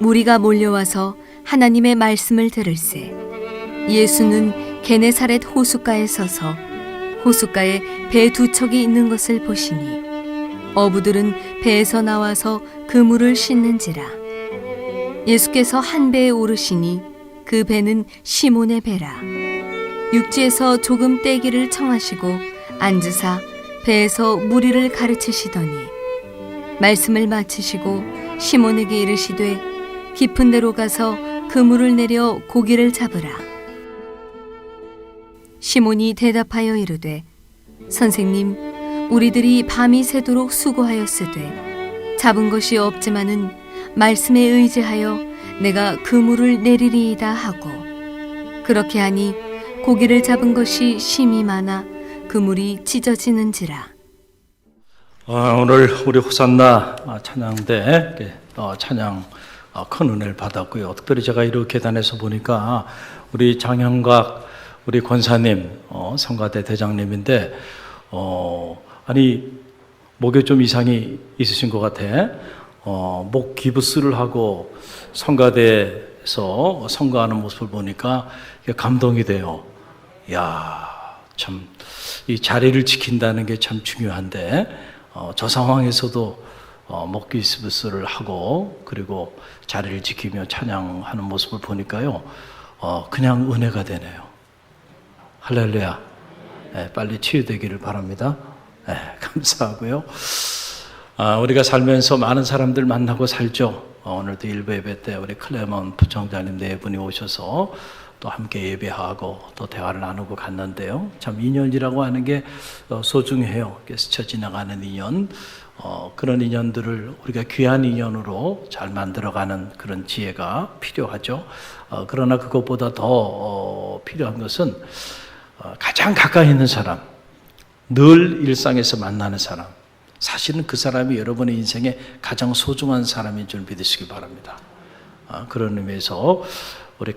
무리가 몰려와서 하나님의 말씀을 들을새 예수는 게네사렛 호숫가에 서서 호숫가에 배 두 척이 있는 것을 보시니 어부들은 배에서 나와서 그물을 씻는지라. 예수께서 한 배에 오르시니 그 배는 시몬의 배라. 육지에서 조금 떼기를 청하시고 앉으사 배에서 무리를 가르치시더니 말씀을 마치시고 시몬에게 이르시되 깊은 데로 가서 그물을 내려 고기를 잡으라. 시몬이 대답하여 이르되 선생님, 우리들이 밤이 새도록 수고하였으되 잡은 것이 없지만은 말씀에 의지하여 내가 그물을 내리리이다 하고 그렇게 하니 고기를 잡은 것이 심히 많아 그물이 찢어지는지라. 오늘 우리 호산나 찬양대 찬양 큰 은혜를 받았고요. 특별히 제가 이렇게 계단에서 보니까 우리 장형각 우리 권사님 성가대 대장님인데 아니 목에 좀 이상이 있으신 것 같아. 목 기부스를 하고 성가대에서 성가하는 모습을 보니까 감동이 돼요. 야, 참 이 자리를 지킨다는 게 참 중요한데 저 상황에서도 목 기부스를 하고 그리고 자리를 지키며 찬양하는 모습을 보니까요, 그냥 은혜가 되네요. 할렐루야. 네, 빨리 치유되기를 바랍니다. 네, 감사하고요. 우리가 살면서 많은 사람들 만나고 살죠. 오늘도 일부 예배 때 우리 클레먼 부총장님 네 분이 오셔서 또 함께 예배하고 또 대화를 나누고 갔는데요. 참 인연이라고 하는 게 소중해요. 스쳐 지나가는 인연, 그런 인연들을 우리가 귀한 인연으로 잘 만들어가는 그런 지혜가 필요하죠. 그러나 그것보다 더 필요한 것은 가장 가까이 있는 사람, 늘 일상에서 만나는 사람, 사실은 그 사람이 여러분의 인생에 가장 소중한 사람인 줄 믿으시기 바랍니다. 그런 의미에서 우리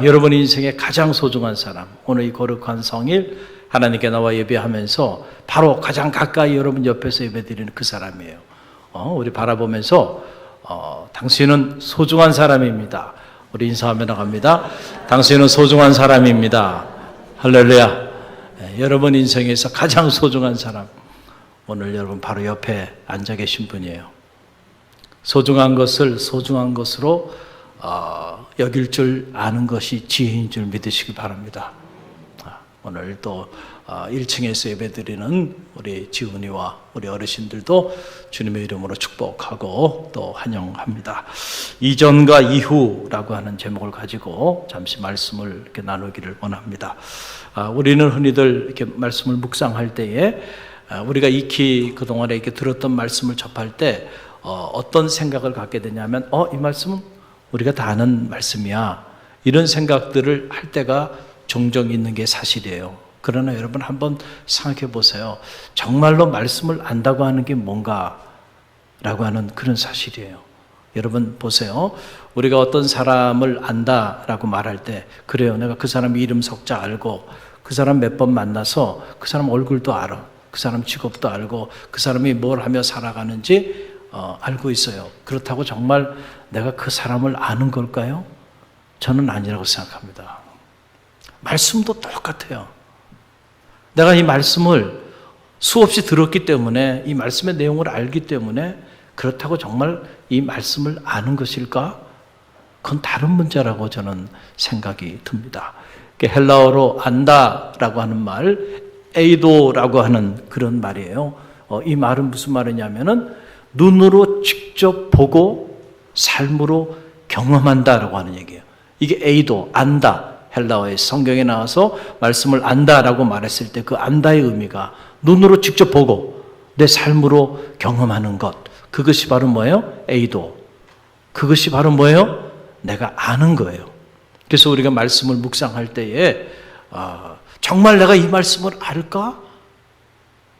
여러분의 인생에 가장 소중한 사람, 오늘 이 거룩한 성일 하나님께 나와 예배하면서 바로 가장 가까이 여러분 옆에서 예배드리는 그 사람이에요. 우리 바라보면서 당신은 소중한 사람입니다. 우리 인사하며 나갑니다. 당신은 소중한 사람입니다. 할렐루야. 여러분 인생에서 가장 소중한 사람, 오늘 여러분 바로 옆에 앉아 계신 분이에요. 소중한 것을 소중한 것으로 여길 줄 아는 것이 지혜인 줄 믿으시기 바랍니다. 오늘 또 1층에서 예배드리는 우리 지훈이와 우리 어르신들도 주님의 이름으로 축복하고 또 환영합니다. 이전과 이후라고 하는 제목을 가지고 잠시 말씀을 이렇게 나누기를 원합니다. 우리는 흔히들 이렇게 말씀을 묵상할 때에 우리가 익히 그동안에 이렇게 들었던 말씀을 접할 때 어떤 생각을 갖게 되냐면 이 말씀은 우리가 다 아는 말씀이야, 이런 생각들을 할 때가 종종 있는 게 사실이에요. 그러나 여러분 한번 생각해 보세요. 정말로 말씀을 안다고 하는 게 뭔가 라고 하는 그런 사실이에요. 여러분 보세요. 우리가 어떤 사람을 안다라고 말할 때, 그래요, 내가 그 사람 이름 석자 알고 그 사람 몇 번 만나서 그 사람 얼굴도 알아, 그 사람 직업도 알고 그 사람이 뭘 하며 살아가는지 알고 있어요. 그렇다고 정말 내가 그 사람을 아는 걸까요? 저는 아니라고 생각합니다. 말씀도 똑같아요. 내가 이 말씀을 수없이 들었기 때문에, 이 말씀의 내용을 알기 때문에 그렇다고 정말 이 말씀을 아는 것일까? 그건 다른 문제라고 저는 생각이 듭니다. 헬라어로 안다라고 하는 말, 에이도라고 하는 그런 말이에요. 이 말은 무슨 말이냐면은 눈으로 직접 보고 삶으로 경험한다라고 하는 얘기예요. 이게 에이도, 안다. 헬라어의 성경에 나와서 말씀을 안다라고 말했을 때 그 안다의 의미가 눈으로 직접 보고 내 삶으로 경험하는 것, 그것이 바로 뭐예요? 에이도. 그것이 바로 뭐예요? 내가 아는 거예요. 그래서 우리가 말씀을 묵상할 때에 정말 내가 이 말씀을 알까?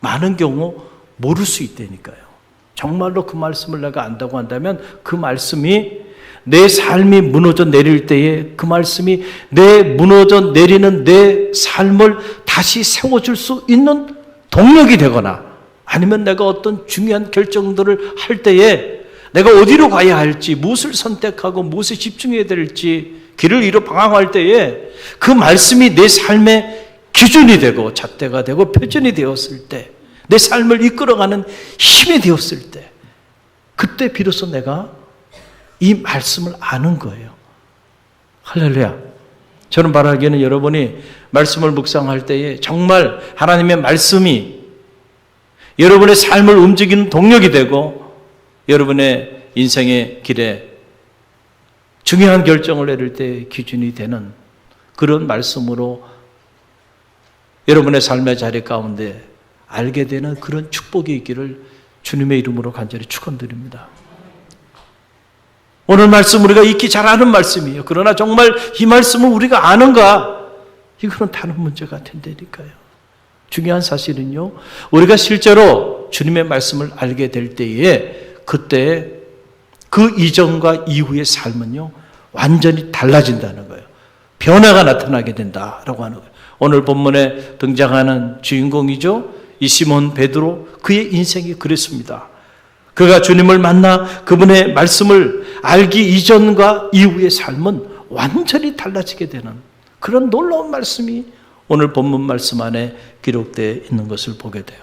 많은 경우 모를 수 있다니까요. 정말로 그 말씀을 내가 안다고 한다면 그 말씀이 내 삶이 무너져 내릴 때에 그 말씀이 내 무너져 내리는 내 삶을 다시 세워줄 수 있는 동력이 되거나 아니면 내가 어떤 중요한 결정들을 할 때에 내가 어디로 가야 할지, 무엇을 선택하고 무엇에 집중해야 될지 길을 잃어 방황할 때에 그 말씀이 내 삶의 기준이 되고 잣대가 되고 표준이 되었을 때, 내 삶을 이끌어가는 힘이 되었을 때, 그때 비로소 내가 이 말씀을 아는 거예요. 할렐루야. 저는 바라기에는 여러분이 말씀을 묵상할 때에 정말 하나님의 말씀이 여러분의 삶을 움직이는 동력이 되고 여러분의 인생의 길에 중요한 결정을 내릴 때 기준이 되는 그런 말씀으로 여러분의 삶의 자리 가운데 알게 되는 그런 축복이 있기를 주님의 이름으로 간절히 축원드립니다. 오늘 말씀 우리가 익히 잘 아는 말씀이에요. 그러나 정말 이 말씀을 우리가 아는가? 이거는 다른 문제가 된다니까요. 중요한 사실은요, 우리가 실제로 주님의 말씀을 알게 될 때에 그때 그 이전과 이후의 삶은요 완전히 달라진다는 거예요. 변화가 나타나게 된다라고 하는 거예요. 오늘 본문에 등장하는 주인공이죠, 이 시몬 베드로. 그의 인생이 그랬습니다. 그가 주님을 만나 그분의 말씀을 알기 이전과 이후의 삶은 완전히 달라지게 되는 그런 놀라운 말씀이 오늘 본문 말씀 안에 기록되어 있는 것을 보게 돼요.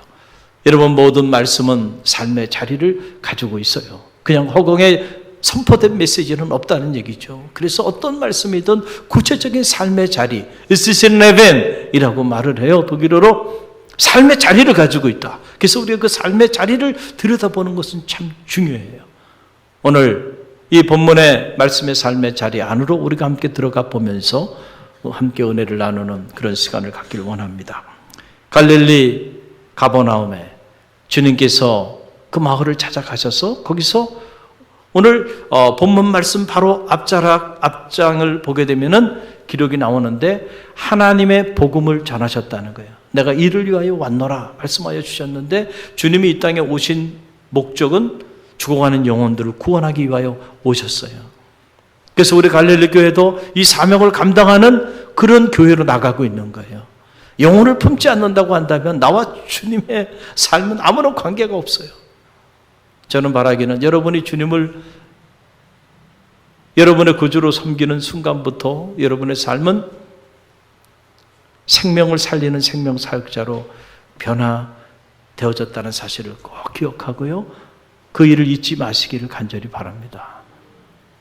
여러분, 모든 말씀은 삶의 자리를 가지고 있어요. 그냥 허공에 선포된 메시지는 없다는 얘기죠. 그래서 어떤 말씀이든 구체적인 삶의 자리, 이라고 말을 해요. 독일어로 삶의 자리를 가지고 있다. 그래서 우리가 그 삶의 자리를 들여다보는 것은 참 중요해요. 오늘 이 본문의 말씀의 삶의 자리 안으로 우리가 함께 들어가 보면서 함께 은혜를 나누는 그런 시간을 갖기를 원합니다. 갈릴리 가버나움에 주님께서 그 마을을 찾아가셔서 거기서 오늘 본문 말씀 바로 앞장을 보게 되면은 기록이 나오는데 하나님의 복음을 전하셨다는 거예요. 내가 이를 위하여 왔노라 말씀하여 주셨는데 주님이 이 땅에 오신 목적은 죽어가는 영혼들을 구원하기 위하여 오셨어요. 그래서 우리 갈릴리 교회도 이 사명을 감당하는 그런 교회로 나가고 있는 거예요. 영혼을 품지 않는다고 한다면 나와 주님의 삶은 아무런 관계가 없어요. 저는 바라기는 여러분이 주님을 여러분의 구주로 섬기는 순간부터 여러분의 삶은 생명을 살리는 생명사역자로 변화되어졌다는 사실을 꼭 기억하고요, 그 일을 잊지 마시기를 간절히 바랍니다.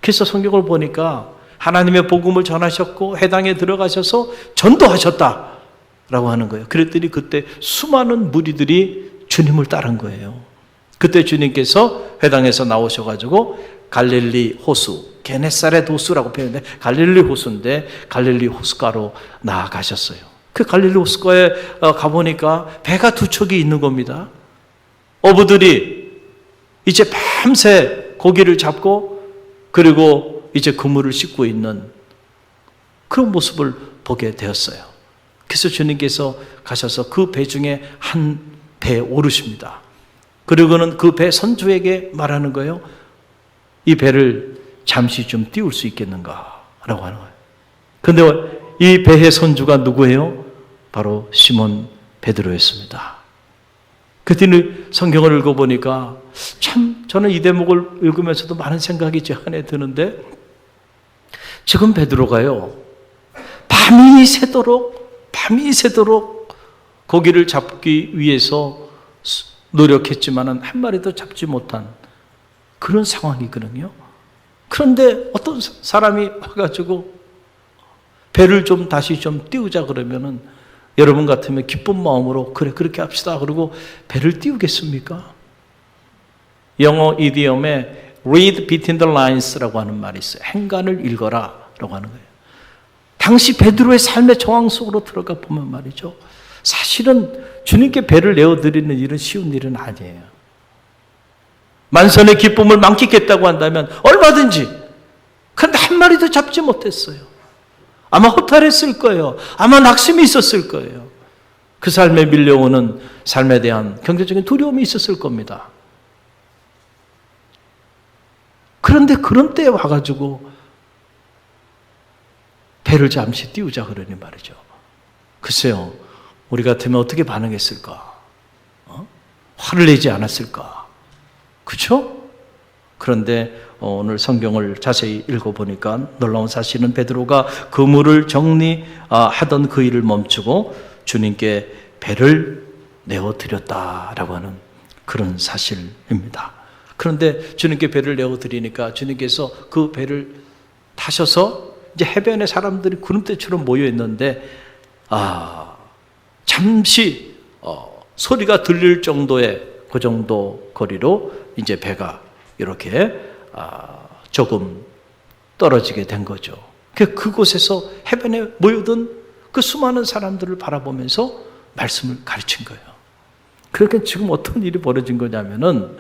그래서 성경을 보니까 하나님의 복음을 전하셨고 회당에 들어가셔서 전도하셨다라고 하는 거예요. 그랬더니 그때 수많은 무리들이 주님을 따른 거예요. 그때 주님께서 회당에서 나오셔가지고 갈릴리 호수, 게네사렛 호수라고 표현해, 갈릴리 호수인데 갈릴리 호숫가로 나아가셨어요. 그 갈릴리 호숫가에 가보니까 배가 두 척이 있는 겁니다. 어부들이 이제 밤새 고기를 잡고 그리고 이제 그물을 싣고 있는 그런 모습을 보게 되었어요. 그래서 주님께서 가셔서 그 배 중에 한 배에 오르십니다. 그리고는 그 배 선주에게 말하는 거예요. 이 배를 잠시 좀 띄울 수 있겠는가? 라고 하는 거예요. 그런데 이 배의 선주가 누구예요? 바로 시몬 베드로였습니다. 그때는 성경을 읽어보니까 참 저는 이 대목을 읽으면서도 많은 생각이 제 안에 드는데, 지금 베드로가요 밤이 새도록 고기를 잡기 위해서 노력했지만 한 마리도 잡지 못한 그런 상황이거든요. 그런데 어떤 사람이 와가지고 배를 좀 다시 좀 띄우자 그러면은 여러분 같으면 기쁜 마음으로 그래 그렇게 합시다 그러고 배를 띄우겠습니까? 영어 이디엄에 read between the lines라고 하는 말이 있어요. 행간을 읽어라 라고 하는 거예요. 당시 베드로의 삶의 정황 속으로 들어가 보면 말이죠, 사실은 주님께 배를 내어드리는 일은 쉬운 일은 아니에요. 만선의 기쁨을 만끽했다고 한다면 얼마든지. 그런데 한 마리도 잡지 못했어요. 아마 허탈했을 거예요. 아마 낙심이 있었을 거예요. 그 삶에 밀려오는 삶에 대한 경제적인 두려움이 있었을 겁니다. 그런데 그런 때에 와가지고 배를 잠시 띄우자 그러니 말이죠. 글쎄요, 우리 같으면 어떻게 반응했을까? 화를 내지 않았을까? 그렇죠? 그런데 오늘 성경을 자세히 읽어보니까 놀라운 사실은 베드로가 그물을 정리하던 그 일을 멈추고 주님께 배를 내어드렸다라고 하는 그런 사실입니다. 그런데 주님께 배를 내어드리니까 주님께서 그 배를 타셔서 이제 해변에 사람들이 구름대처럼 모여 있는데 잠시 소리가 들릴 정도의 그 정도 거리로 이제 배가 이렇게 조금 떨어지게 된 거죠. 그곳에서 해변에 모여든 그 수많은 사람들을 바라보면서 말씀을 가르친 거예요. 그러니까 지금 어떤 일이 벌어진 거냐면은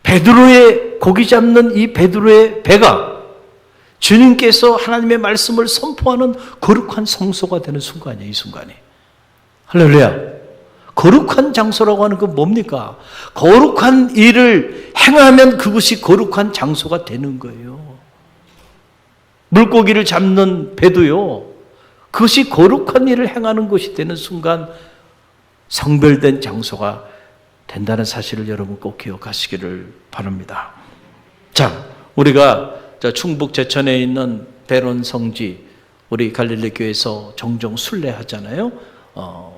베드로의 고기 잡는 이 베드로의 배가 주님께서 하나님의 말씀을 선포하는 거룩한 성소가 되는 순간이에요. 이 순간이. 할렐루야. 거룩한 장소라고 하는 건 뭡니까? 거룩한 일을 행하면 그것이 거룩한 장소가 되는 거예요. 물고기를 잡는 배도요, 그것이 거룩한 일을 행하는 것이 되는 순간 성별된 장소가 된다는 사실을 여러분 꼭 기억하시기를 바랍니다. 자, 우리가 충북 제천에 있는 베론 성지, 우리 갈릴리 교회에서 종종 순례하잖아요.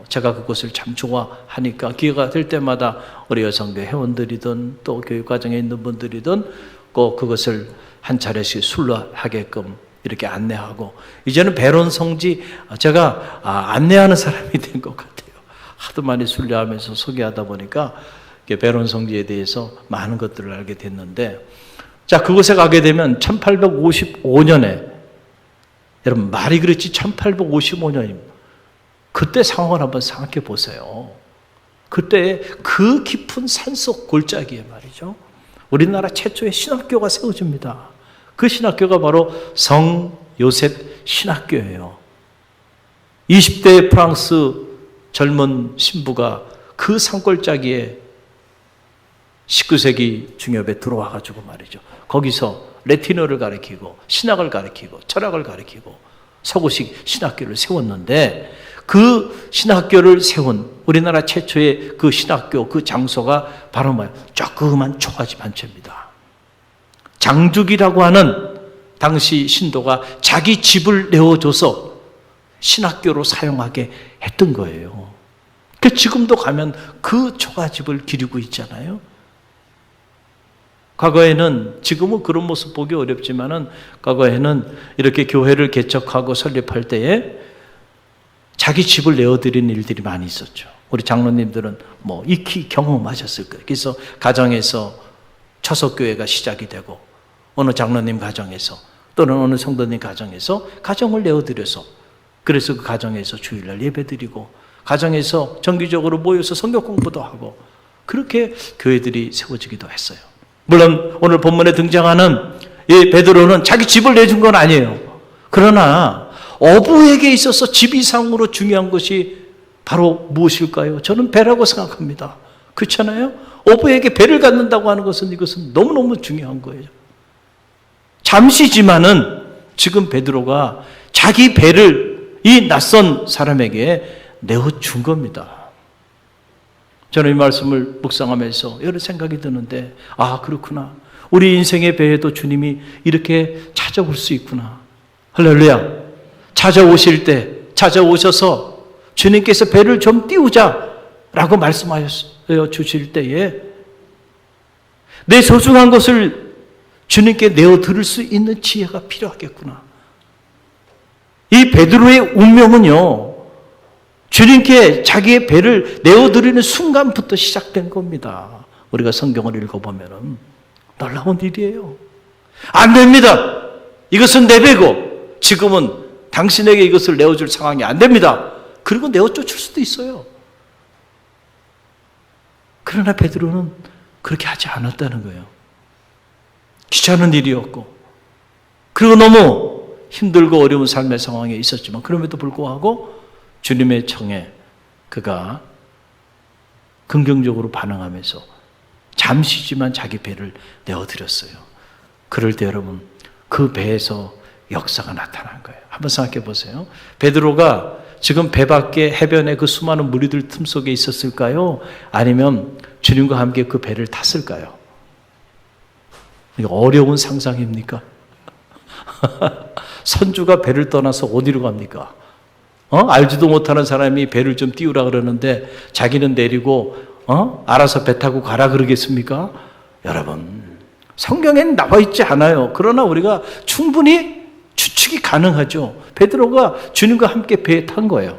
제가 그곳을 참 좋아하니까 기회가 될 때마다 우리 여성교 회원들이든 또 교육 과정에 있는 분들이든 꼭 그것을 한 차례씩 순례하게끔 이렇게 안내하고, 이제는 베론 성지 제가 안내하는 사람이 된 것 같아요. 하도 많이 순례하면서 소개하다 보니까 베론 성지에 대해서 많은 것들을 알게 됐는데, 자, 그곳에 가게 되면 1855년에, 여러분 말이 그렇지 1855년입니다. 그때 상황을 한번 생각해 보세요. 그때 그 깊은 산속 골짜기에 말이죠, 우리나라 최초의 신학교가 세워집니다. 그 신학교가 바로 성 요셉 신학교예요. 20대 프랑스 젊은 신부가 그 산골짜기에 19세기 중엽에 들어와가지고 말이죠, 거기서 레티너를 가르치고 신학을 가르치고 철학을 가르치고 서구식 신학교를 세웠는데, 그 신학교를 세운 우리나라 최초의 그 신학교 그 장소가 바로 뭐예요? 조그만 초가집 한 채입니다. 장죽이라고 하는 당시 신도가 자기 집을 내어줘서 신학교로 사용하게 했던 거예요. 그 지금도 가면 그 초가집을 기리고 있잖아요. 과거에는, 지금은 그런 모습 보기 어렵지만은 과거에는 이렇게 교회를 개척하고 설립할 때에 자기 집을 내어드리는 일들이 많이 있었죠. 우리 장로님들은 뭐 익히 경험하셨을 거예요. 그래서 가정에서 처석교회가 시작이 되고, 어느 장로님 가정에서 또는 어느 성도님 가정에서 가정을 내어드려서, 그래서 그 가정에서 주일날 예배드리고, 가정에서 정기적으로 모여서 성경 공부도 하고, 그렇게 교회들이 세워지기도 했어요. 물론 오늘 본문에 등장하는 이 베드로는 자기 집을 내준 건 아니에요. 그러나 어부에게 있어서 집 이상으로 중요한 것이 바로 무엇일까요? 저는 배라고 생각합니다. 그렇잖아요? 어부에게 배를 갖는다고 하는 것은, 이것은 너무너무 중요한 거예요. 잠시지만은 지금 베드로가 자기 배를 이 낯선 사람에게 내어준 겁니다. 저는 이 말씀을 묵상하면서 여러 생각이 드는데, 그렇구나. 우리 인생의 배에도 주님이 이렇게 찾아올 수 있구나. 할렐루야. 찾아오실 때, 찾아오셔서 주님께서 배를 좀 띄우자라고 말씀하여 주실 때에 내 소중한 것을 주님께 내어드릴 수 있는 지혜가 필요하겠구나. 이 베드로의 운명은요, 주님께 자기의 배를 내어드리는 순간부터 시작된 겁니다. 우리가 성경을 읽어보면 놀라운 일이에요. 안 됩니다. 이것은 내 배고 지금은 당신에게 이것을 내어줄 상황이 안 됩니다. 그리고 내어쫓을 수도 있어요. 그러나 베드로는 그렇게 하지 않았다는 거예요. 귀찮은 일이었고, 그리고 너무 힘들고 어려운 삶의 상황에 있었지만, 그럼에도 불구하고 주님의 청에 그가 긍정적으로 반응하면서 잠시지만 자기 배를 내어드렸어요. 그럴 때 여러분, 그 배에서 역사가 나타난 거예요. 한번 생각해 보세요. 베드로가 지금 배 밖에 해변에 그 수많은 무리들 틈속에 있었을까요? 아니면 주님과 함께 그 배를 탔을까요? 이거 어려운 상상입니까? 선주가 배를 떠나서 어디로 갑니까? 알지도 못하는 사람이 배를 좀 띄우라 그러는데 자기는 내리고 알아서 배 타고 가라 그러겠습니까? 여러분, 성경엔 나와 있지 않아요. 그러나 우리가 충분히 추측이 가능하죠. 베드로가 주님과 함께 배에 탄 거예요.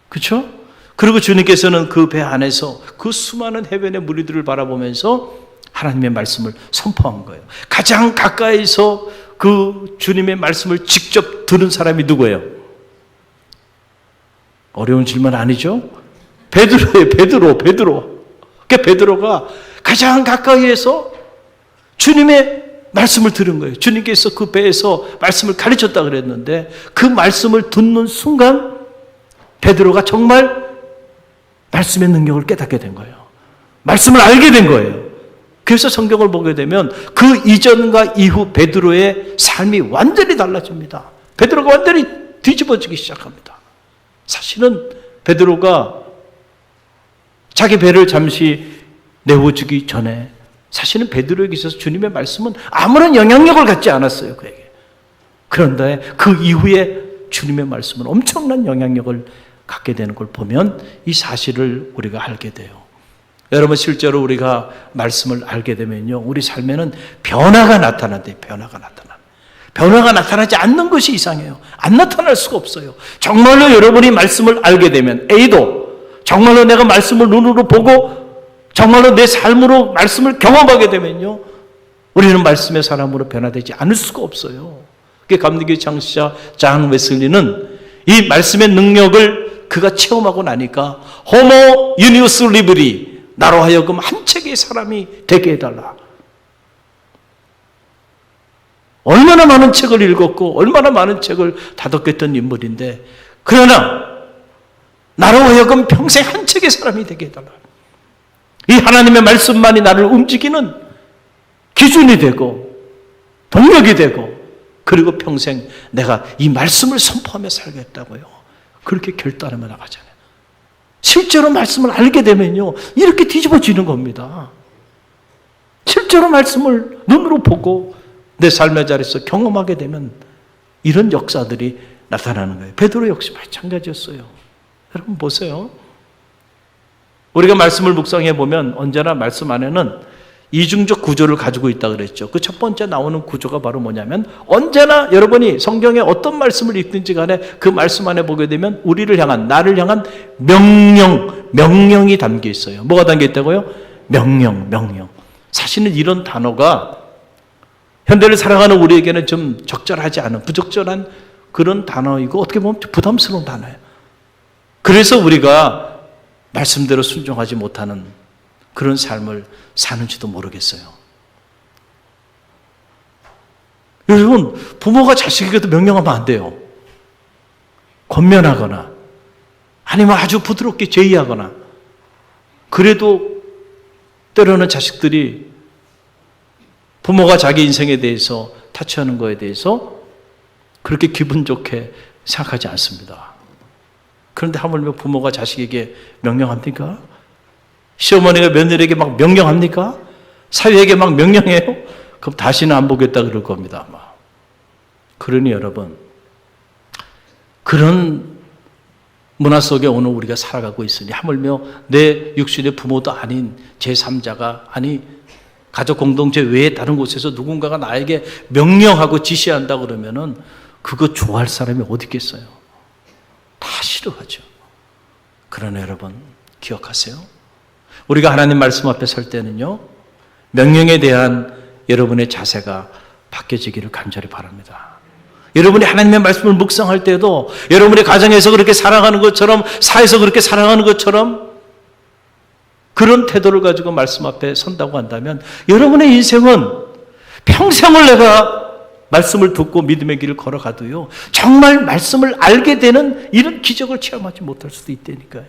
그렇죠? 그리고 주님께서는 그 배 안에서 그 수많은 해변의 무리들을 바라보면서 하나님의 말씀을 선포한 거예요. 가장 가까이서 그 주님의 말씀을 직접 들은 사람이 누구예요? 어려운 질문 아니죠? 베드로예요. 베드로. 그러니까 베드로가 가장 가까이에서 주님의 말씀을 들은 거예요. 주님께서 그 배에서 말씀을 가르쳤다 그랬는데 그 말씀을 듣는 순간 베드로가 정말 말씀의 능력을 깨닫게 된 거예요. 말씀을 알게 된 거예요. 그래서 성경을 보게 되면 그 이전과 이후 베드로의 삶이 완전히 달라집니다. 베드로가 완전히 뒤집어지기 시작합니다. 사실은 베드로가 자기 배를 잠시 내어주기 전에 사실은 베드로에게 있어서 주님의 말씀은 아무런 영향력을 갖지 않았어요, 그에게. 그런데 그 이후에 주님의 말씀은 엄청난 영향력을 갖게 되는 걸 보면 이 사실을 우리가 알게 돼요. 여러분, 실제로 우리가 말씀을 알게 되면요, 우리 삶에는 변화가 나타난대요. 변화가 나타나지 않는 것이 이상해요. 안 나타날 수가 없어요. 정말로 여러분이 말씀을 알게 되면, A도 정말로 내가 말씀을 눈으로 보고 정말로 내 삶으로 말씀을 경험하게 되면요, 우리는 말씀의 사람으로 변화되지 않을 수가 없어요. 감리교의 창시자 잔 웨슬리는 이 말씀의 능력을 그가 체험하고 나니까 호모 유니우스 리브리, 나로 하여금 한 책의 사람이 되게 해달라. 얼마나 많은 책을 읽었고 얼마나 많은 책을 다독였던 인물인데, 그러나 나로 하여금 평생 한 책의 사람이 되게 해달라. 이 하나님의 말씀만이 나를 움직이는 기준이 되고 동력이 되고, 그리고 평생 내가 이 말씀을 선포하며 살겠다고요. 그렇게 결단하며 나가잖아요. 실제로 말씀을 알게 되면요, 이렇게 뒤집어지는 겁니다. 실제로 말씀을 눈으로 보고 내 삶의 자리에서 경험하게 되면 이런 역사들이 나타나는 거예요. 베드로 역시 마찬가지였어요. 여러분 보세요. 우리가 말씀을 묵상해 보면 언제나 말씀 안에는 이중적 구조를 가지고 있다 그랬죠. 그 첫 번째 나오는 구조가 바로 뭐냐면, 언제나 여러분이 성경에 어떤 말씀을 읽든지 간에 그 말씀 안에 보게 되면 우리를 향한, 나를 향한 명령이 담겨 있어요. 뭐가 담겨 있다고요? 명령. 사실은 이런 단어가 현대를 살아가는 우리에게는 좀 적절하지 않은, 부적절한 그런 단어이고 어떻게 보면 부담스러운 단어예요. 그래서 우리가 말씀대로 순종하지 못하는 그런 삶을 사는지도 모르겠어요. 여러분, 부모가 자식에게도 명령하면 안 돼요. 권면하거나 아니면 아주 부드럽게 제의하거나. 그래도 때로는 자식들이 부모가 자기 인생에 대해서 타치하는 거에 대해서 그렇게 기분 좋게 생각하지 않습니다. 그런데 하물며 부모가 자식에게 명령합니까? 시어머니가 며느리에게 막 명령합니까? 사위에게 막 명령해요? 그럼 다시는 안 보겠다 그럴 겁니다, 아마. 그러니 여러분, 그런 문화 속에 오늘 우리가 살아가고 있으니, 하물며 내 육신의 부모도 아닌 제3자가, 아니 가족 공동체 외에 다른 곳에서 누군가가 나에게 명령하고 지시한다 그러면은 그거 좋아할 사람이 어디 있겠어요? 다 싫어하죠. 그러나 여러분 기억하세요. 우리가 하나님 말씀 앞에 설 때는요, 명령에 대한 여러분의 자세가 바뀌어지기를 간절히 바랍니다. 여러분이 하나님의 말씀을 묵상할 때도 여러분의 가정에서 그렇게 살아가는 것처럼, 사회에서 그렇게 살아가는 것처럼 그런 태도를 가지고 말씀 앞에 선다고 한다면 여러분의 인생은 평생을 내가 말씀을 듣고 믿음의 길을 걸어가도요, 정말 말씀을 알게 되는 이런 기적을 체험하지 못할 수도 있다니까요.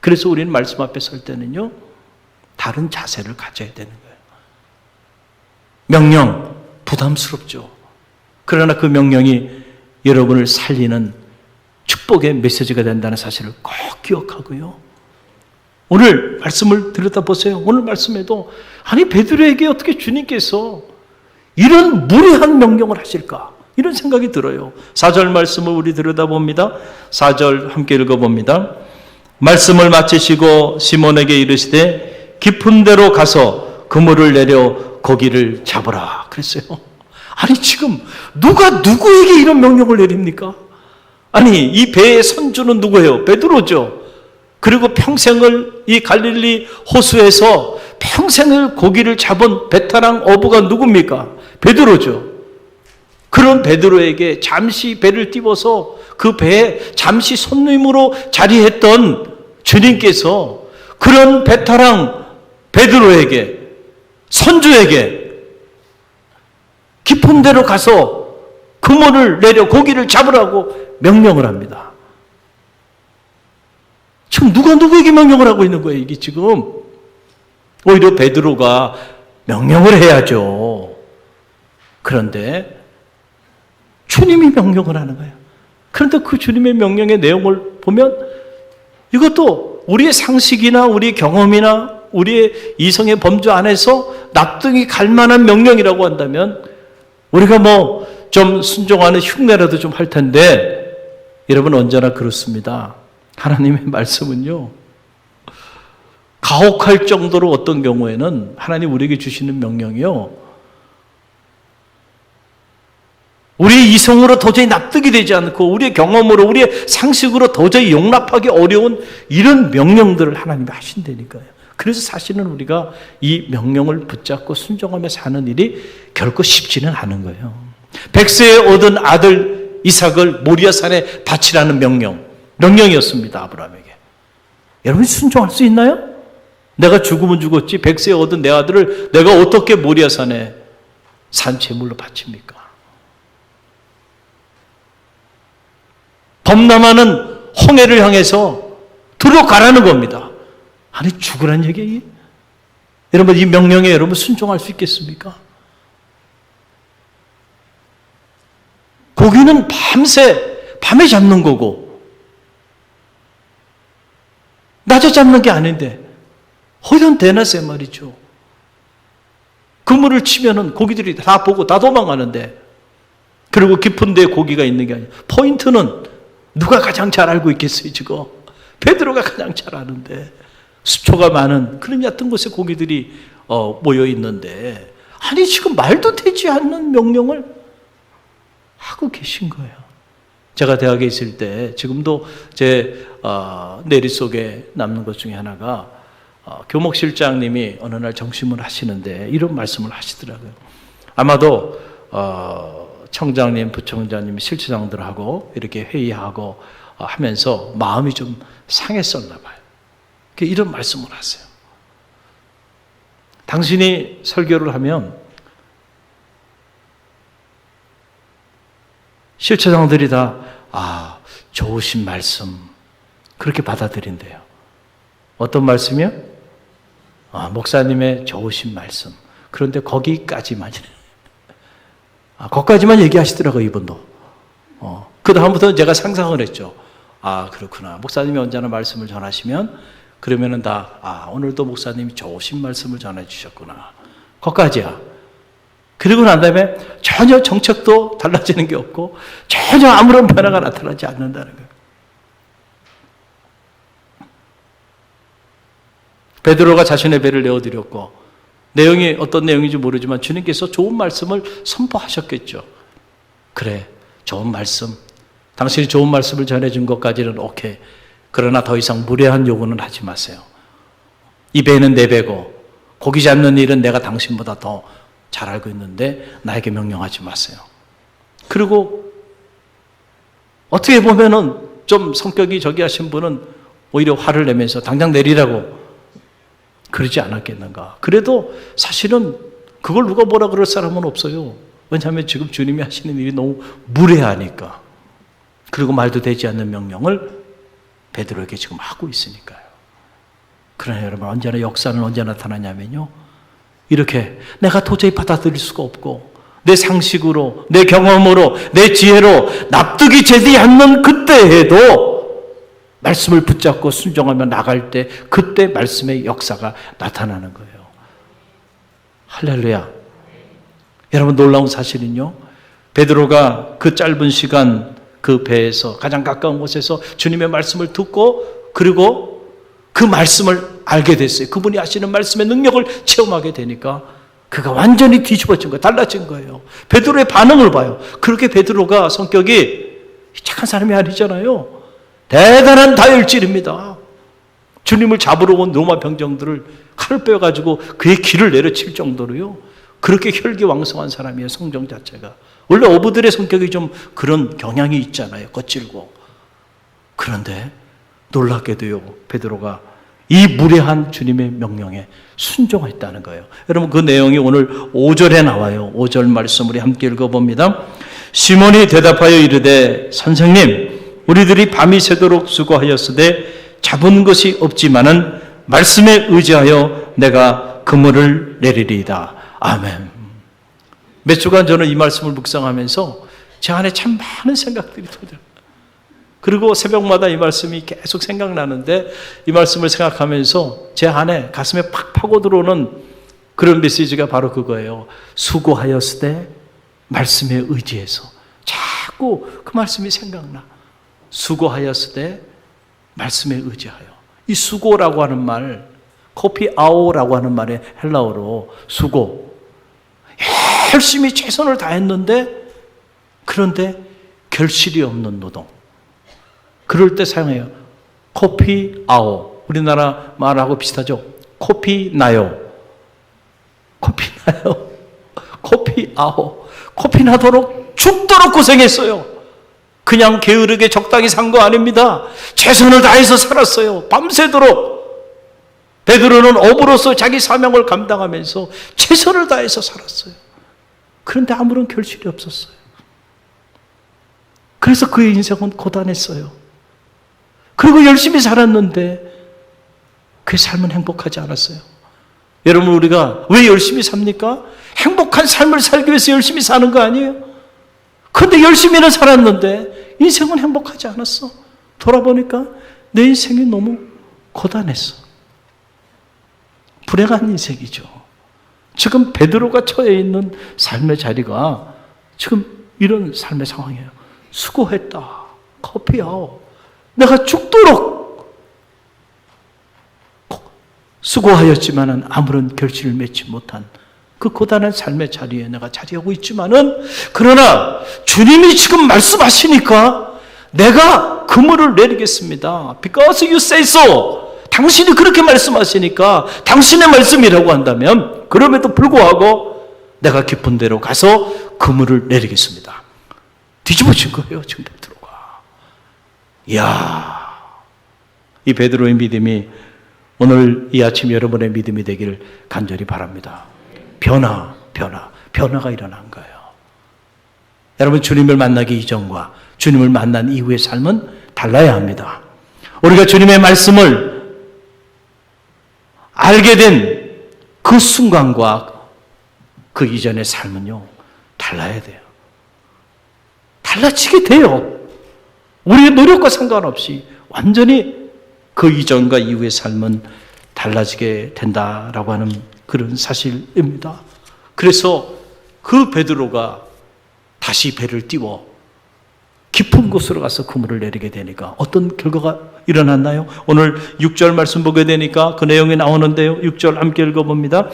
그래서 우리는 말씀 앞에 설 때는요, 다른 자세를 가져야 되는 거예요. 명령, 부담스럽죠. 그러나 그 명령이 여러분을 살리는 축복의 메시지가 된다는 사실을 꼭 기억하고요. 오늘 말씀을 들여다보세요. 오늘 말씀에도 아니 베드로에게 어떻게 주님께서 이런 무례한 명령을 하실까? 이런 생각이 들어요. 4절 말씀을 우리 들여다봅니다. 4절 함께 읽어봅니다. 말씀을 마치시고 시몬에게 이르시되 깊은 데로 가서 그물을 내려 고기를 잡으라 그랬어요. 아니 지금 누가 누구에게 이런 명령을 내립니까? 아니 이 배의 선주는 누구예요? 베드로죠. 그리고 평생을 이 갈릴리 호수에서 평생을 고기를 잡은 베테랑 어부가 누굽니까? 베드로죠. 그런 베드로에게 잠시 배를 띄워서 그 배에 잠시 손님으로 자리했던 주님께서 그런 베테랑 베드로에게 선주에게 깊은 데로 가서 그물을 내려 고기를 잡으라고 명령을 합니다. 지금 누가 누구에게 명령을 하고 있는 거예요, 이게 지금? 오히려 베드로가 명령을 해야죠. 그런데 주님이 명령을 하는 거예요. 그런데 그 주님의 명령의 내용을 보면 이것도 우리의 상식이나 우리의 경험이나 우리의 이성의 범주 안에서 납득이 갈 만한 명령이라고 한다면 우리가 뭐 좀 순종하는 흉내라도 좀 할 텐데 여러분 언제나 그렇습니다. 하나님의 말씀은요 가혹할 정도로 어떤 경우에는 하나님 우리에게 주시는 명령이요 우리의 이성으로 도저히 납득이 되지 않고 우리의 경험으로 우리의 상식으로 도저히 용납하기 어려운 이런 명령들을 하나님이 하신다니까요. 그래서 사실은 우리가 이 명령을 붙잡고 순종하며 사는 일이 결코 쉽지는 않은 거예요. 백세에 얻은 아들 이삭을 모리아산에 바치라는 명령이었습니다. 아브라함에게. 여러분 순종할 수 있나요? 내가 죽으면 죽었지 백세에 얻은 내 아들을 내가 어떻게 모리아산에 산 제물로 바칩니까? 범람하는 홍해를 향해서 들어가라는 겁니다. 아니 죽으란 얘기예요? 여러분 이 명령에 여러분 순종할 수 있겠습니까? 고기는 밤에 잡는 거고 낮에 잡는 게 아닌데 허연대낮에 말이죠. 그물을 치면은 고기들이 다 보고 다 도망가는데 그리고 깊은 데에 고기가 있는 게 아니에요. 포인트는 누가 가장 잘 알고 있겠어요 지금? 베드로가 가장 잘 아는데 습초가 많은 그런 얕은 곳에 고기들이 모여 있는데 아니 지금 말도 되지 않는 명령을 하고 계신 거예요. 제가 대학에 있을 때 지금도 제 내리 속에 남는 것 중에 하나가 교목실장님이 어느 날 정심을 하시는데 이런 말씀을 하시더라고요. 아마도 청장님, 부청장님, 실처장들하고 이렇게 회의하고 하면서 마음이 좀 상했었나 봐요. 이런 말씀을 하세요. 당신이 설교를 하면 실처장들이 다 좋으신 말씀 그렇게 받아들인대요. 어떤 말씀이요? 목사님의 좋으신 말씀. 그런데 거기까지만 얘기하시더라고요, 이분도. 그 다음부터는 제가 상상을 했죠. 그렇구나. 목사님이 언제나 말씀을 전하시면 그러면은 오늘도 목사님이 좋으신 말씀을 전해 주셨구나. 거기까지야. 그리고 난 다음에 전혀 정책도 달라지는 게 없고 전혀 아무런 변화가 나타나지 않는다는 거예요. 베드로가 자신의 배를 내어드렸고 내용이 어떤 내용인지 모르지만 주님께서 좋은 말씀을 선포하셨겠죠. 그래, 좋은 말씀. 당신이 좋은 말씀을 전해준 것까지는 오케이. 그러나 더 이상 무례한 요구는 하지 마세요. 이 배는 내 배고 고기 잡는 일은 내가 당신보다 더 잘 알고 있는데 나에게 명령하지 마세요. 그리고 어떻게 보면은 좀 성격이 저기 하신 분은 오히려 화를 내면서 당장 내리라고 그러지 않았겠는가. 그래도 사실은 그걸 누가 뭐라 그럴 사람은 없어요. 왜냐하면 지금 주님이 하시는 일이 너무 무례하니까. 그리고 말도 되지 않는 명령을 베드로에게 지금 하고 있으니까요. 그러나 여러분 언제나 역사는 언제 나타나냐면요. 이렇게 내가 도저히 받아들일 수가 없고 내 상식으로, 내 경험으로, 내 지혜로 납득이 되지 않는 그때에도 말씀을 붙잡고 순종하며 나갈 때 그때 말씀의 역사가 나타나는 거예요. 할렐루야. 여러분, 놀라운 사실은요, 베드로가 그 짧은 시간 그 배에서 가장 가까운 곳에서 주님의 말씀을 듣고 그리고 그 말씀을 알게 됐어요. 그분이 하시는 말씀의 능력을 체험하게 되니까 그가 완전히 뒤집어진 거예요. 달라진 거예요. 베드로의 반응을 봐요. 그렇게 베드로가 성격이 착한 사람이 아니잖아요. 대단한 다혈질입니다. 주님을 잡으러 온 로마 병정들을 칼을 빼가지고 그의 길을 내려칠 정도로요. 그렇게 혈기왕성한 사람이에요. 성정 자체가. 원래 어부들의 성격이 좀 그런 경향이 있잖아요. 거칠고. 그런데 놀랍게도요, 베드로가 이 무례한 주님의 명령에 순종했다는 거예요. 여러분, 그 내용이 오늘 5절에 나와요. 5절 말씀 우리 함께 읽어봅니다. 시몬이 대답하여 이르되 선생님, 우리들이 밤이 새도록 수고하였으되 잡은 것이 없지만은 말씀에 의지하여 내가 그물을 내리리이다. 아멘. 몇 주간 저는 이 말씀을 묵상하면서 제 안에 참 많은 생각들이 들어요. 그리고 새벽마다 이 말씀이 계속 생각나는데 이 말씀을 생각하면서 제 안에 가슴에 팍 파고 들어오는 그런 메시지가 바로 그거예요. 수고하였으되 말씀에 의지해서. 자꾸 그 말씀이 생각나. 수고하였으되 말씀에 의지하여. 이 수고라고 하는 말, 코피아오라고 하는 말의 헬라어로 수고. 열심히 최선을 다했는데 그런데 결실이 없는 노동. 그럴 때 사용해요. 코피아오. 우리나라 말하고 비슷하죠. 코피나요. 코피나요. 코피아오. 코피나도록 죽도록 고생했어요. 그냥 게으르게 적당히 산 거 아닙니다. 최선을 다해서 살았어요. 밤새도록. 베드로는 어부로서 자기 사명을 감당하면서 최선을 다해서 살았어요. 그런데 아무런 결실이 없었어요. 그래서 그의 인생은 고단했어요. 그리고 열심히 살았는데 그의 삶은 행복하지 않았어요. 여러분, 우리가 왜 열심히 삽니까? 행복한 삶을 살기 위해서 열심히 사는 거 아니에요? 그런데 열심히는 살았는데 인생은 행복하지 않았어. 돌아보니까 내 인생이 너무 고단했어. 불행한 인생이죠. 지금 베드로가 처해 있는 삶의 자리가 지금 이런 삶의 상황이에요. 수고했다. 커피아오. 내가 죽도록 수고하였지만은 아무런 결실을 맺지 못한 그 고단한 삶의 자리에 내가 자리하고 있지만은, 그러나 주님이 지금 말씀하시니까 내가 그물을 내리겠습니다. Because you say so. 당신이 그렇게 말씀하시니까 당신의 말씀이라고 한다면 그럼에도 불구하고 내가 깊은 데로 가서 그물을 내리겠습니다. 뒤집어진 거예요, 지금 베드로가. 이야, 이 베드로의 믿음이 오늘 이 아침 여러분의 믿음이 되기를 간절히 바랍니다. 변화가 일어난 거예요. 여러분, 주님을 만나기 이전과 주님을 만난 이후의 삶은 달라야 합니다. 우리가 주님의 말씀을 알게 된 그 순간과 그 이전의 삶은요, 달라야 돼요. 달라지게 돼요. 우리의 노력과 상관없이 완전히 그 이전과 이후의 삶은 달라지게 된다라고 하는 그런 사실입니다. 그래서 그 베드로가 다시 배를 띄워 깊은 곳으로 가서 그물을 내리게 되니까 어떤 결과가 일어났나요? 오늘 6절 말씀 보게 되니까 그 내용이 나오는데요. 6절 함께 읽어봅니다.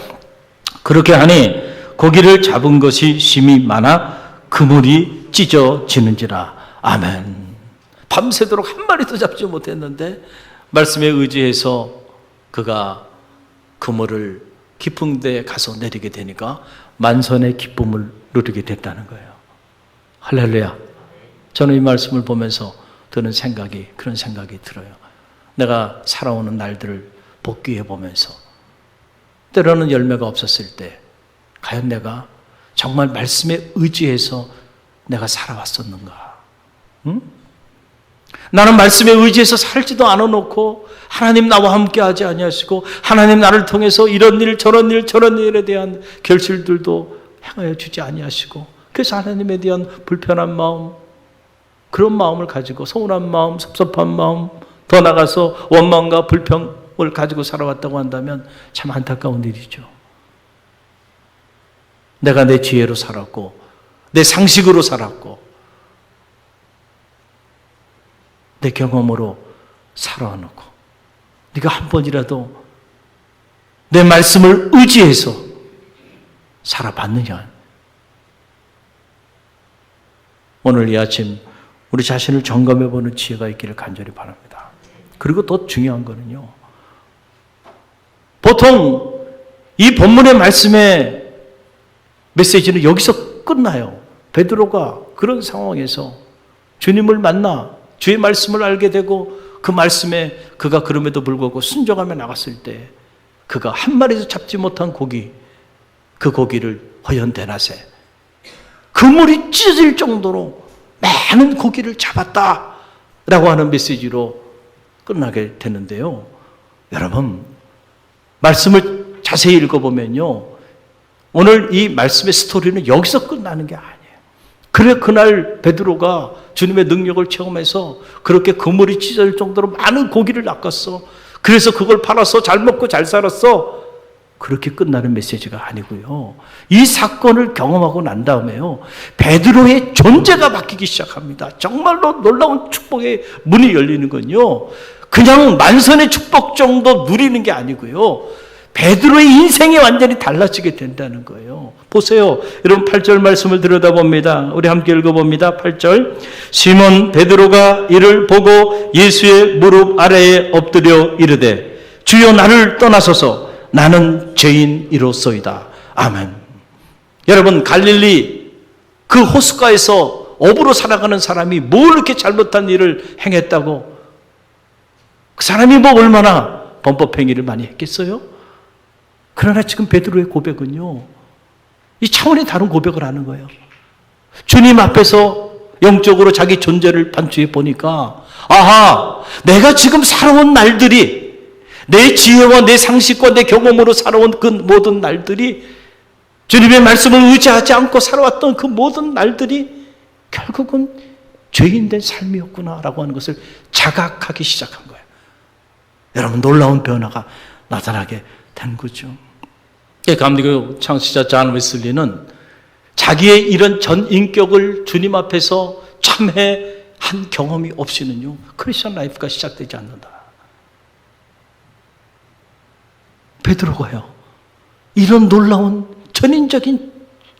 그렇게 하니 고기를 잡은 것이 심히 많아 그물이 찢어지는지라. 아멘. 밤새도록 한 마리도 잡지 못했는데 말씀에 의지해서 그가 그물을 깊은 데 가서 내리게 되니까 만선의 기쁨을 누리게 됐다는 거예요. 할렐루야. 저는 이 말씀을 보면서 드는 생각이, 그런 생각이 들어요. 내가 살아오는 날들을 복귀해 보면서 때로는 열매가 없었을 때 과연 내가 정말 말씀에 의지해서 내가 살아왔었는가? 응? 나는 말씀에 의지해서 살지도 않아놓고 하나님 나와 함께 하지 아니하시고 하나님 나를 통해서 이런 일 저런 일에 대한 결실들도 행하여 주지 아니하시고, 그래서 하나님에 대한 불편한 마음, 그런 마음을 가지고 서운한 마음, 섭섭한 마음, 더 나가서 원망과 불평을 가지고 살아왔다고 한다면 참 안타까운 일이죠. 내가 내 지혜로 살았고, 내 상식으로 살았고, 내 경험으로 살아놓고, 네가 한 번이라도 내 말씀을 의지해서 살아봤느냐? 오늘 이 아침 우리 자신을 점검해보는 지혜가 있기를 간절히 바랍니다. 그리고 더 중요한 거는요, 보통 이 본문의 말씀의 메시지는 여기서 끝나요. 베드로가 그런 상황에서 주님을 만나 주의 말씀을 알게 되고, 그 말씀에 그가 그럼에도 불구하고 순종하며 나갔을 때 그가 한 마리도 잡지 못한 고기, 그 고기를 허연대낮에 그물이 찢어질 정도로 많은 고기를 잡았다라고 하는 메시지로 끝나게 되는데요. 여러분, 말씀을 자세히 읽어보면요, 오늘 이 말씀의 스토리는 여기서 끝나는 게 아니에요. 그래, 그날 베드로가 주님의 능력을 체험해서 그렇게 그물이 찢어질 정도로 많은 고기를 낚았어. 그래서 그걸 팔아서 잘 먹고 잘 살았어. 그렇게 끝나는 메시지가 아니고요, 이 사건을 경험하고 난 다음에요, 베드로의 존재가 바뀌기 시작합니다. 정말로 놀라운 축복의 문이 열리는 건요, 그냥 만선의 축복 정도 누리는 게 아니고요, 베드로의 인생이 완전히 달라지게 된다는 거예요. 보세요. 여러분 8절 말씀을 들여다봅니다. 우리 함께 읽어봅니다. 8절. 시몬 베드로가 이를 보고 예수의 무릎 아래에 엎드려 이르되 주여 나를 떠나소서 나는 죄인이로소이다. 아멘. 여러분, 갈릴리 그 호숫가에서 어부로 살아가는 사람이 뭘 이렇게 잘못한 일을 행했다고, 그 사람이 뭐 얼마나 범법행위를 많이 했겠어요? 그러나 지금 베드로의 고백은요, 이 차원이 다른 고백을 하는 거예요. 주님 앞에서 영적으로 자기 존재를 반추해 보니까, 아하, 내가 지금 살아온 날들이, 내 지혜와 내 상식과 내 경험으로 살아온 그 모든 날들이, 주님의 말씀을 의지하지 않고 살아왔던 그 모든 날들이 결국은 죄인된 삶이었구나라고 하는 것을 자각하기 시작한 거예요. 여러분, 놀라운 변화가 나타나게 된 거죠. 감리교 창시자 존 웨슬리는 자기의 이런 전 인격을 주님 앞에서 참회한 경험이 없이는요, 크리스천 라이프가 시작되지 않는다. 베드로가요, 이런 놀라운 전인적인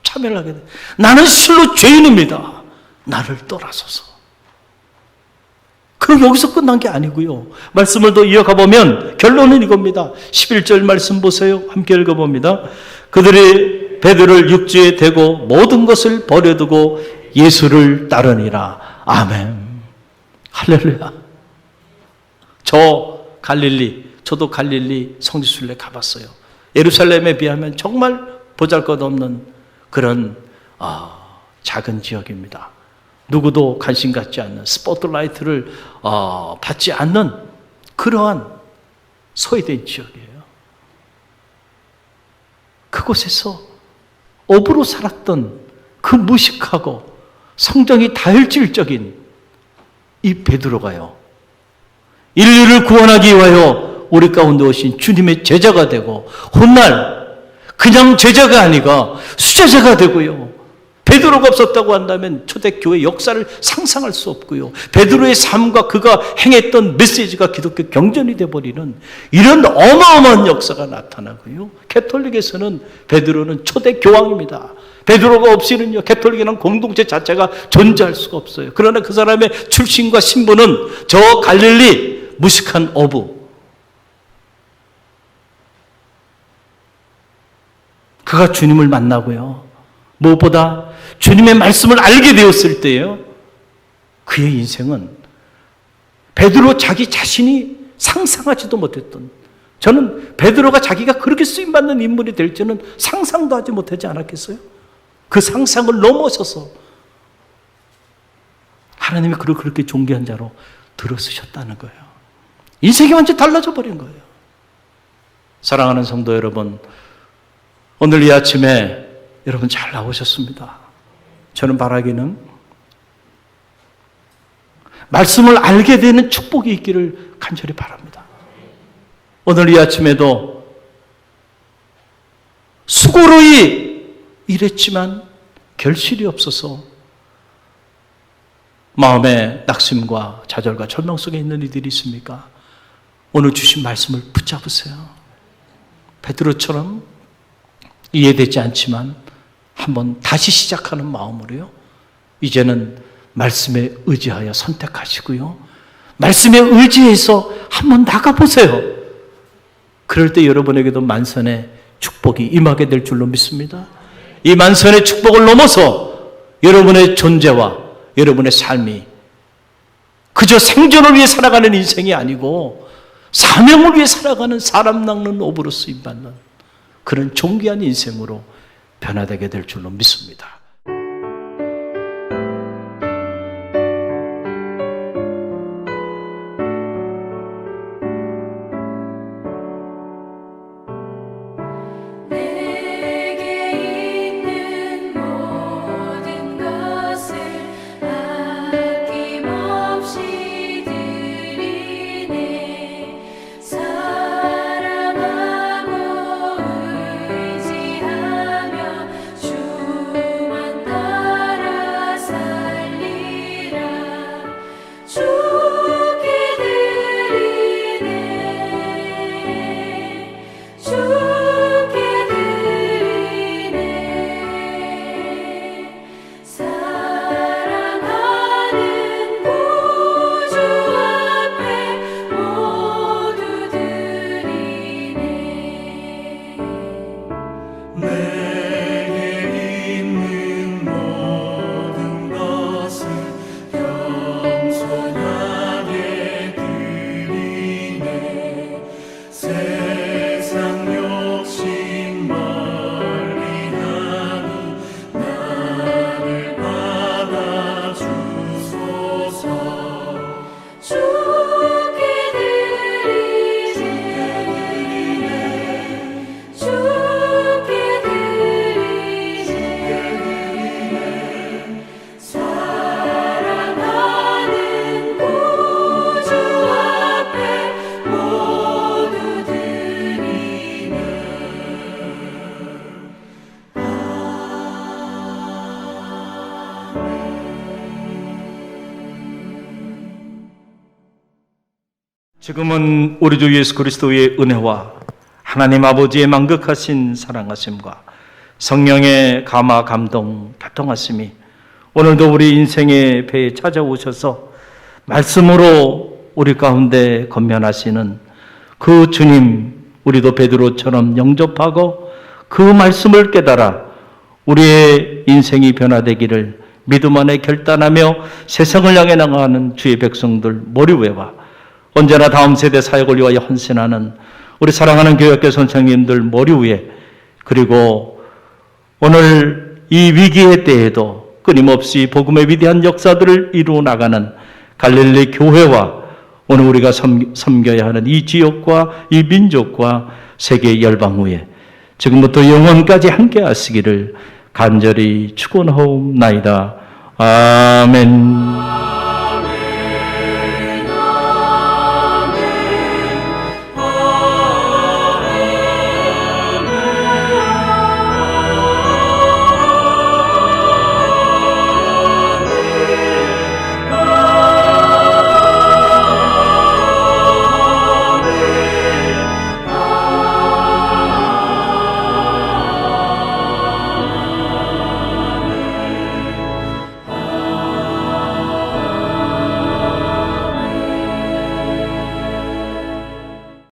참회를 하게 돼. 나는 실로 죄인입니다. 나를 떠나소서. 그럼 여기서 끝난 게 아니고요, 말씀을 더 이어가 보면 결론은 이겁니다. 11절 말씀 보세요. 함께 읽어봅니다. 그들이 베드로를 육지에 대고 모든 것을 버려두고 예수를 따르니라. 아멘. 할렐루야. 저도 갈릴리 성지순례 가봤어요. 예루살렘에 비하면 정말 보잘것없는 그런 작은 지역입니다. 누구도 관심 갖지 않는, 스포트라이트를 받지 않는 그러한 소외된 지역이에요. 그곳에서 어부로 살았던 그 무식하고 성정이 다혈질적인 이 베드로가요, 인류를 구원하기 위하여 우리 가운데 오신 주님의 제자가 되고, 훗날 그냥 제자가 아니라 수제자가 되고요, 베드로가 없었다고 한다면 초대교회 역사를 상상할 수 없고요, 베드로의 삶과 그가 행했던 메시지가 기독교 경전이 되어버리는 이런 어마어마한 역사가 나타나고요, 가톨릭에서는 베드로는 초대교황입니다. 베드로가 없이는요, 가톨릭이라는 공동체 자체가 존재할 수가 없어요. 그러나 그 사람의 출신과 신분은 저 갈릴리 무식한 어부, 그가 주님을 만나고요, 무엇보다 주님의 말씀을 알게 되었을 때요, 그의 인생은 베드로 자기 자신이 상상하지도 못했던, 저는 베드로가 자기가 그렇게 쓰임받는 인물이 될지는 상상도 하지 못하지 않았겠어요? 그 상상을 넘어서서 하나님이 그를 그렇게 존귀한 자로 들어쓰셨다는 거예요. 인생이 완전히 달라져 버린 거예요. 사랑하는 성도 여러분, 오늘 이 아침에 여러분 잘 나오셨습니다. 저는 바라기는 말씀을 알게 되는 축복이 있기를 간절히 바랍니다. 오늘 이 아침에도 수고로이 일했지만 결실이 없어서 마음에 낙심과 좌절과 절망 속에 있는 이들이 있습니까? 오늘 주신 말씀을 붙잡으세요. 베드로처럼 이해되지 않지만 한번 다시 시작하는 마음으로요. 이제는 말씀에 의지하여 선택하시고요. 말씀에 의지해서 한번 나가보세요. 그럴 때 여러분에게도 만선의 축복이 임하게 될 줄로 믿습니다. 이 만선의 축복을 넘어서 여러분의 존재와 여러분의 삶이 그저 생존을 위해 살아가는 인생이 아니고 사명을 위해 살아가는 사람 낚는 오브로 쓰임받는 그런 존귀한 인생으로 변화되게 될 줄로 믿습니다. 지금은 우리 주 예수 그리스도의 은혜와 하나님 아버지의 만극하신 사랑하심과 성령의 감화 감동 교통하심이 오늘도 우리 인생의 배에 찾아오셔서 말씀으로 우리 가운데 건면하시는 그 주님, 우리도 베드로처럼 영접하고 그 말씀을 깨달아 우리의 인생이 변화되기를 믿음 안에 결단하며 세상을 향해 나가는 주의 백성들 머리 위와 언제나 다음 세대 사역을 위하여 헌신하는 우리 사랑하는 교육교 선생님들 머리 위에, 그리고 오늘 이 위기의 때에도 끊임없이 복음의 위대한 역사들을 이루어 나가는 갈릴리 교회와 오늘 우리가 섬겨야 하는 이 지역과 이 민족과 세계 열방 위에 지금부터 영원까지 함께 하시기를 간절히 축원하옵나이다. 아멘.